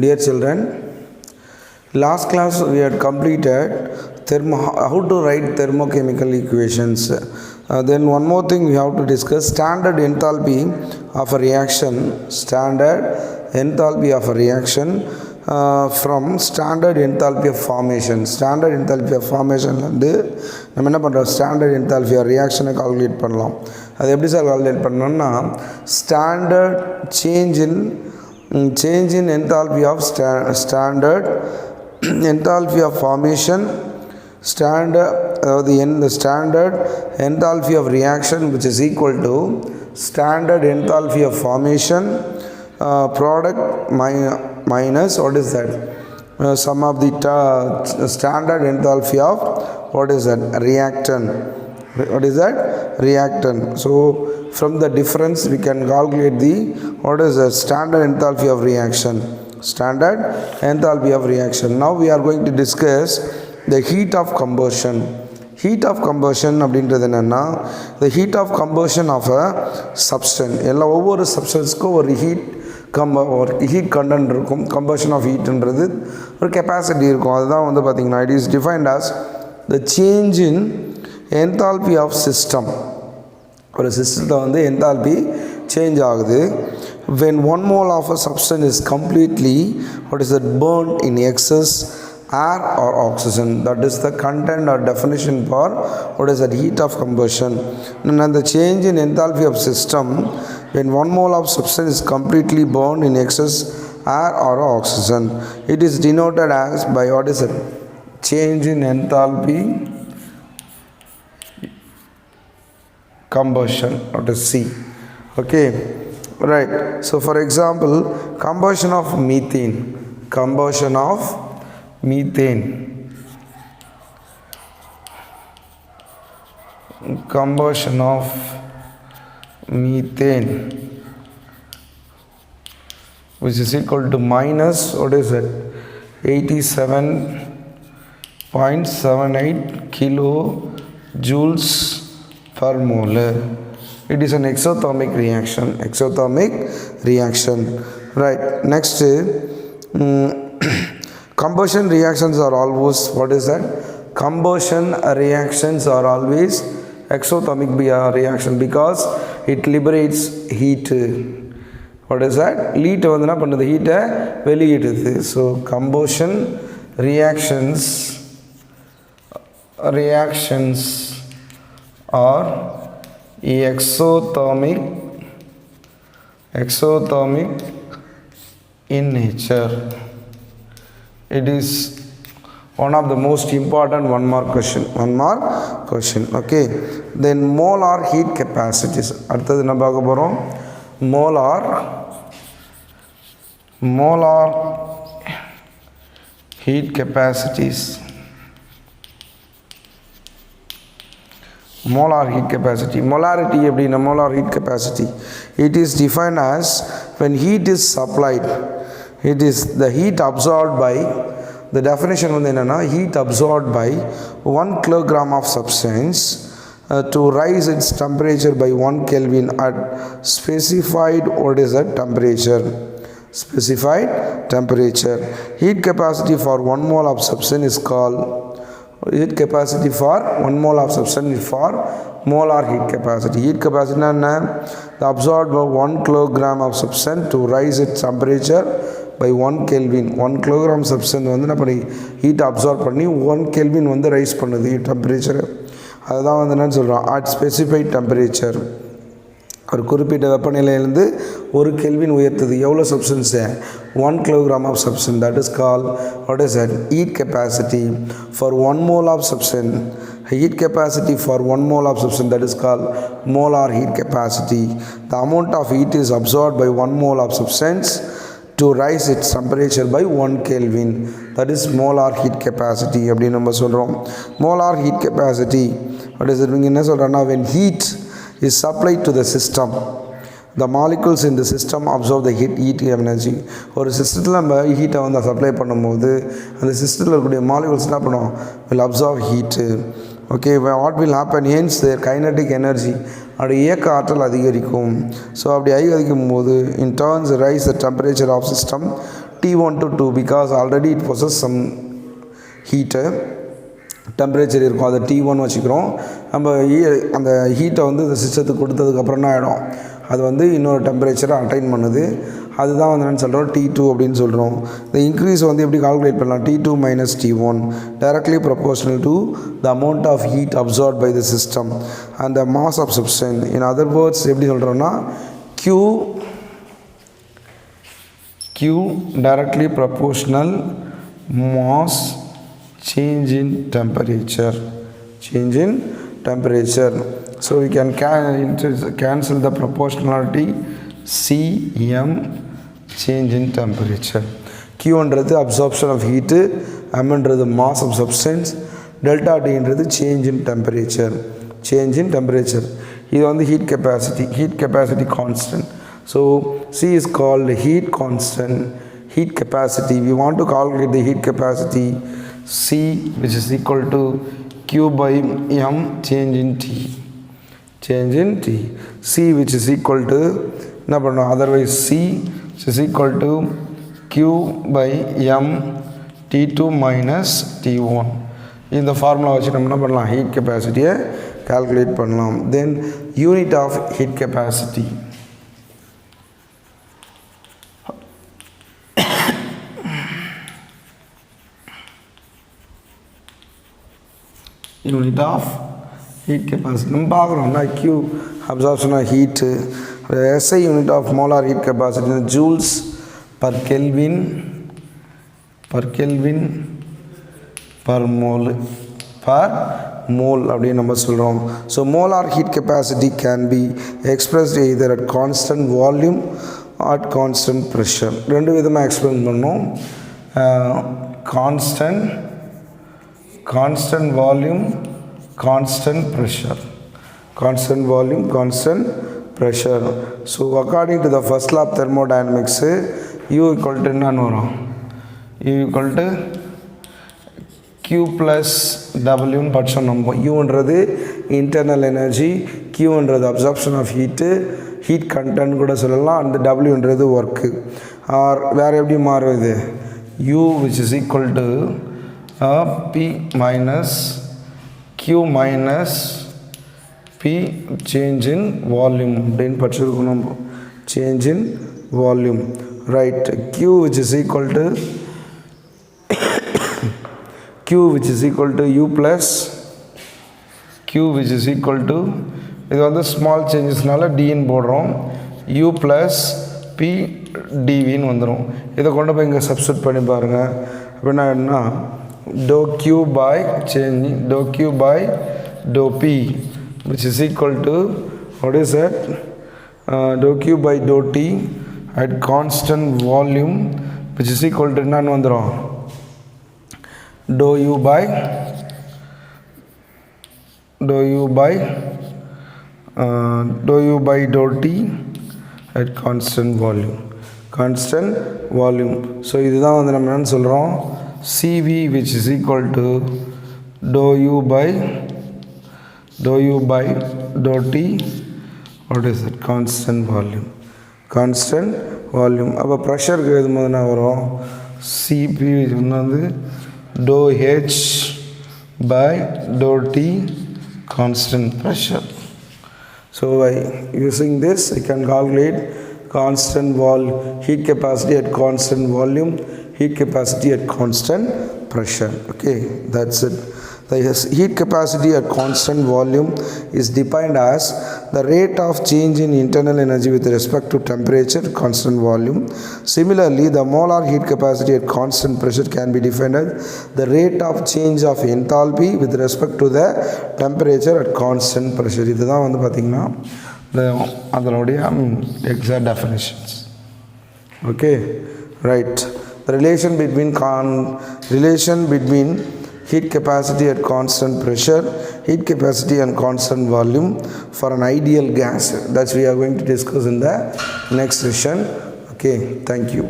Dear children, last class we had completed how to write thermochemical equations. Then one more thing we have to discuss: standard enthalpy of a reaction. Standard enthalpy of a reaction from standard enthalpy of formation. Standard enthalpy of formation வந்து நம்ம என்ன பண்ணுறோம், standard enthalpy of ரியாக்ஷனை calculate பண்ணலாம். அது எப்படி sir calculate பண்ணோம்னா, standard change in enthalpy of standard enthalpy of formation, standard the standard enthalpy of reaction, which is equal to standard enthalpy of formation product minus what is that, sum of the standard enthalpy of what is that, reactant. What is that? Reactant. So from the difference we can calculate the what is the standard enthalpy of reaction. Standard enthalpy of reaction. Now we are going to discuss the heat of combustion. Heat of combustion அப்படின்றது என்னன்னா, the heat of combustion of a substance. எல்லா ஒவ்வொரு சப்ஸ்டன்ஸ்க்கும் ஒரு heat content இருக்கும். Combustion of ஹீட்ன்றது ஒரு capacity இருக்கும். அதுதான் வந்து பார்த்தீங்கன்னா it is defined as the change in enthalpy of system. ஒரு சிஸ்டத்தில் வந்து என்தால்பி சேஞ்ச் ஆகுது when 1 mole of a substance is completely what is that, burned in excess air or oxygen. That is the content or definition for what is that, heat of combustion. And the change in enthalpy of system when 1 mole of substance is completely burned in excess air or oxygen, it is denoted as by what is it, change in enthalpy combustion, what is C. Okay, right. So for example, combustion of methane. Combustion of methane. Combustion of methane, which is equal to minus what is it, 87.78 kilojoules per mole. It is an exothermic reaction. Exothermic reaction. Right. Next, combustion reactions are always what is that? Combustion reactions are always exothermic reaction because it liberates heat. What is that? Heat வந்து என்ன பண்ணுது, ஹீட்டை வெளியிடுது. So combustion reactions are exothermic in nature. It is one of the most important one mark question. Okay, then molar heat capacities. அடுத்தது என்ன பார்க்க போறோம், molar heat capacities. Molar heat capacity. Molarity எப்படின்னா, molar heat capacity, it is defined as when heat is supplied, it is the heat absorbed by, the definition வந்து என்னன்னா, heat absorbed by 1 kilogram of substance to rise its temperature by 1 Kelvin at specified what is that, temperature. Specified temperature. Heat capacity for 1 mole of substance is called, heat capacity for 1 mole of substance is for molar heat capacity. Heat capacity na the absorbed by 1 kilogram of substance to rise its temperature by 1 Kelvin. 1 kilogram substance வந்து என்ன பண்ணி heat absorb பண்ணி 1 Kelvin வந்து rice பண்ணுது temperature. அதுதான் வந்து என்னன்னு சொல்கிறோம், அட் ஸ்பெசிஃபைட் டெம்பரேச்சர். ஒரு குறிப்பிட்ட வெப்பநிலையிலேருந்து 1 Kelvin உயர்த்துது. எவ்வளோ substance, 1 kilogram of substance. That is called what is that, heat capacity for 1 mole of substance. Heat capacity for 1 mole of substance, that is called molar heat capacity. The amount of heat is absorbed by 1 mole of substance to rise its temperature by 1 Kelvin. That is molar heat capacity அப்படின்னு நம்ம சொல்கிறோம். Molar heat capacity, what is it, இங்கே என்ன சொல்கிறோன்னா, when heat is supplied to the system, the molecules in the system absorb the heat energy. ஒரு சிஸ்டத்தில் நம்ம ஹீட்டை வந்து சப்ளை பண்ணும்போது அந்த சிஸ்டத்தில் இருக்கக்கூடிய மாலிகுல்ஸ் என்ன பண்ணுவோம், will absorb heat. Okay, what will happen, hence their kinetic energy அதோட இயக்க ஆற்றல் அதிகரிக்கும். ஸோ அப்படி அதிகரிக்கும் போது in turns rise the temperature of system T1 to 2 because already it possesses some heat. Temperature இருக்கும், அதை T1 வச்சுக்கிறோம். நம்ம அந்த ஹீட்டை வந்து இந்த சிஸ்டத்துக்கு கொடுத்ததுக்கப்புறம் என்ன ஆகிடும், அது வந்து இன்னொரு டெம்பரேச்சரை அட்டைன் பண்ணுது. அதுதான் வந்து என்னென்னு சொல்கிறோம், T2 அப்படின்னு சொல்கிறோம். இந்த இன்க்ரீஸ் வந்து எப்படி கால்குலேட் பண்ணலாம், T2 minus T1 directly proportional to the amount of heat absorbed by the system and the mass of substance. In other words எப்படி சொல்கிறோன்னா, Q directly proportional mass change in temperature. So we can cancel the proportionality Cm change in temperature. Q என்றது absorption of heat, M என்றது mass of substance, delta T என்றது change in temperature. இது வந்து heat capacity constant. So C is called heat constant, heat capacity. We want to calculate the heat capacity C, which is equal to Q by M change in T. C which is equal to otherwise C which is equal to Q by M T2 minus T1. In the formula வச்சு நம்ம என்ன பண்ணலாம், heat capacity calculate பண்ணலாம். Then unit of heat capacity. Unit of heat capacity நம்ம பார்க்குறோம்னா Q absorption of heat, SI unit of molar heat capacity joules per Kelvin per mole அப்படின்னு நம்ம சொல்கிறோம். So molar heat capacity can be expressed either at constant volume or at constant pressure. ரெண்டு விதமாக explain பண்ணோம். constant volume, constant pressure. So according to the first law of thermodynamics, U equal to என்னன்னு வரும், U equal to Q plus W ன்னு படிச்சோம் நம்ம. U என்றது internal energy, Q என்றது absorption of heat content கூட சொல்லலாம், and W என்றது work. or வேறு எப்படி மாறுவது, U which is equal to P minus Q minus P change in volume அப்படின்னு படிச்சிருக்கோம் நம்ம. change in volume, right? Q which is equal to U plus Q which is equal to, இது வந்து small சேஞ்சஸ்னால டின்னு போடுறோம், U plus P dVன்னு வந்துடும். இதை கொண்டு போய் இங்கே சப்ஸ்டியூட் பண்ணி பாருங்கள். அப்படின்னா என்ன, dou Q by dou P which is equal to, what is that, dou Q by dou T at constant volume which is equal to என்னன்னு வந்துடும், dou U by dou T at constant volume. So இதுதான் வந்து நம்ம என்னன்னு சொல்கிறோம், CV which is equal to dou U by dou T, what is it, constant volume. அப்போ ப்ரெஷருக்கு எது முதல்ல வரும், CP வந்து dou H by dou T constant pressure. So by using this I can calculate heat capacity at constant volume, heat capacity at constant pressure. Okay, that's it. The heat capacity at constant volume is defined as the rate of change in internal energy with respect to temperature, constant volume. Similarly, the molar heat capacity at constant pressure can be defined as the rate of change of enthalpy with respect to the temperature at constant pressure. இதுதான் வந்து பார்த்தீங்கன்னா அதனுடைய exact definitions. Okay, right. The relation between heat capacity at constant pressure, heat capacity and constant volume for an ideal gas, that we are going to discuss in the next session. Okay, thank you.